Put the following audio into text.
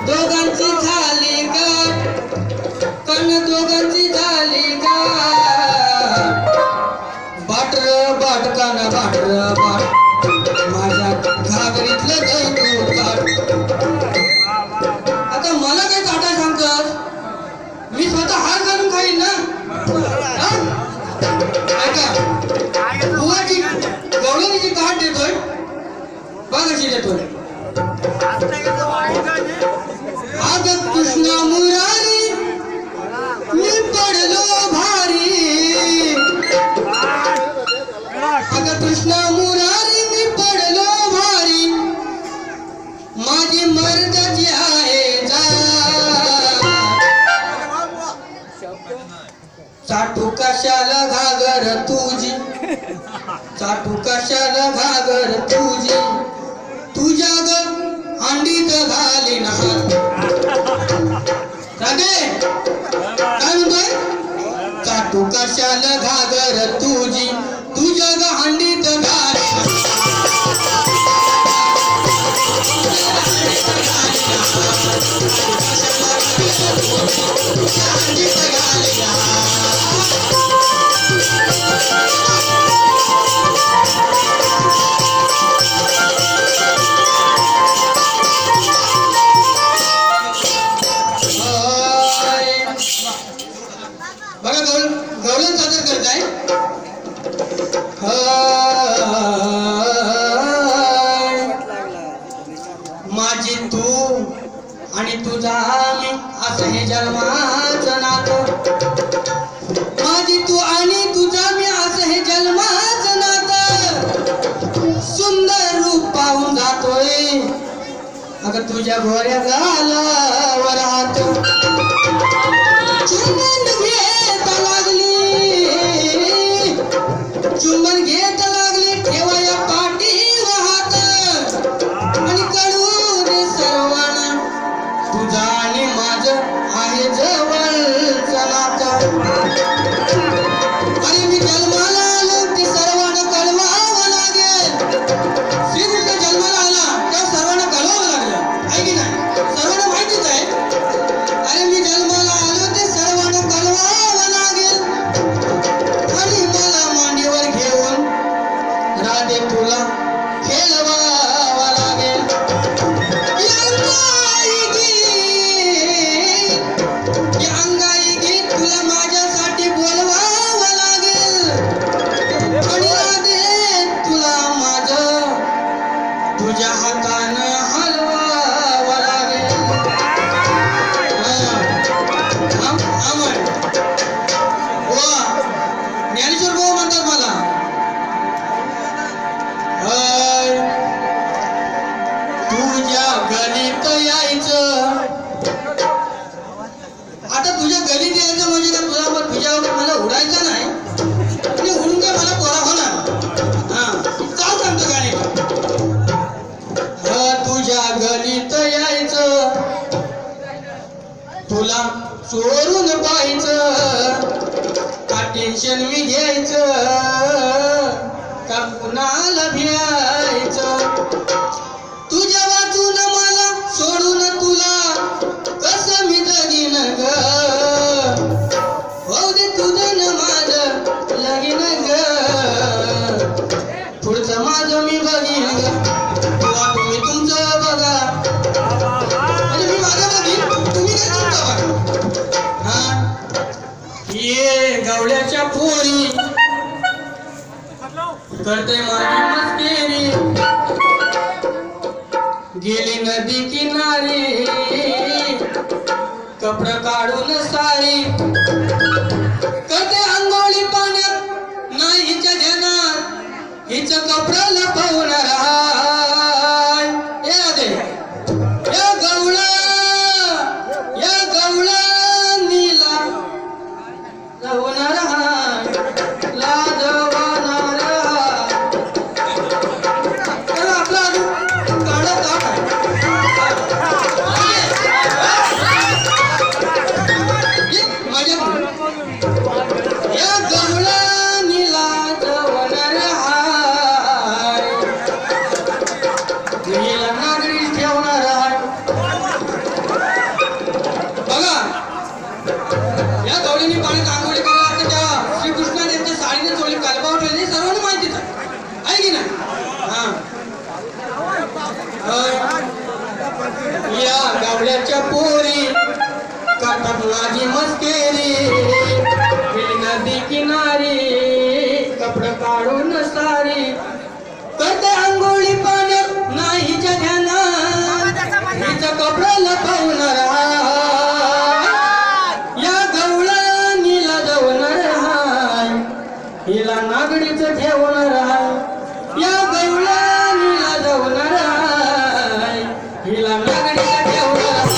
दोघांची झाली गाठ कण दोघांची झाली गाठ बाटर बाट काना बाटर बाट माझ्या घागरीतलं गहू काढ. आता मला काय काटा सांगतोस? मी स्वतः हात घालून खाईन ना. ऐका बुवाची गवळणीची गाठ देतोय बघ कशी देतोय. अग कृष्णा मुरारी मी पडलो भारी अग कृष्णा मुरारी मी पडलो भारी माझी मर्दाची आहे जा चाटू कशाला घागर तुझी चाटू कशाला घागर तुझी तुझ्या ग अंडीत घालीन हात. रागे काय म्हणतोय? चाटू कशाला घागर तुझी तुझ्या ग अंडीत घालीन बघा गवलन सादर करताय. माझी तू आणि तुझा मी असं हे जन्माचं नातं माझी तू आणि तुझा मी असं हे जन्माचं नातं सुंदर रूप पाहून जातोय अगं तुझ्या गोऱ्या गालावर हात चुंबन घेत लागली चुंबन घेत लागली ठेवाया पाठीवर हात आणि कळू दे सर्वांना तुझा आणि माझं आहे जवळचं नातं. अरे मी जन्माला आलो ते सर्वांना कळवावं लागेल. श्रीकृष्ण जन्माला आला तेव्हा सर्वांना कळवावं लागलं आहे की नाही? सर्वांना माहितीच आहे. अरे मी जन्माला आलो ते सर्वांना कळवावं लागेल आणि मला मांडीवर घेऊन राधे तुला खेळवावं लागेल. अंगाई गीत तुला माझ्यासाठी बोलवावं लागेल आणि राधे तुला माझं तुझ्या हातानं हलवावं लागेल. ज्ञानेश्वर भाऊ म्हणतात मला तुझ्या गलीत यायचं. आता तुझ्या गलीत यायचं म्हणजे का तुझ्यावर मला उडायचं नाही आणि उडून काय मला पोरा होणार. हा काय सांगतो गाणे तुझ्या गलीत यायचं तुला चोरून पाहायचं का टेन्शन मी घ्यायचं का कुणाला भ्यायचं तुझ्या वाचून मला सोडून तुला कसं मी जगीन ग हो दे तुझं न माझं लगीन ग पुढचं माझं मी बघीन ग तुला तुम्ही तुमचं बघा म्हणजे मी माझं बघीन तुम्ही काय तुमचं बघा. हा ये गवळ्याच्या पोरी करते माझी मस्करी गेली नदी किनारी कपडे काढून सारी करते अंघोळी पाण्यात नाही हिच्या ध्यानात हिचं कपडं लपवून राहाय. या गवळा नीला लवून राहाय लाजवाना राहाय. आपला काढत या गवळा नीला जवळ राहाय या गावड्याच्या पोरी करतात माझी मस्करी नदी किनारी कपडे काढून सारी करते आंघोळी पाण्यात नाहीच्या ध्यानात हिचं कपडं लपवणार या गवळणीला जवणार हाय हिला नागडीच ठेवणार हाय या गवळणीला जवणार हाय हिला नागडीच ठेवणार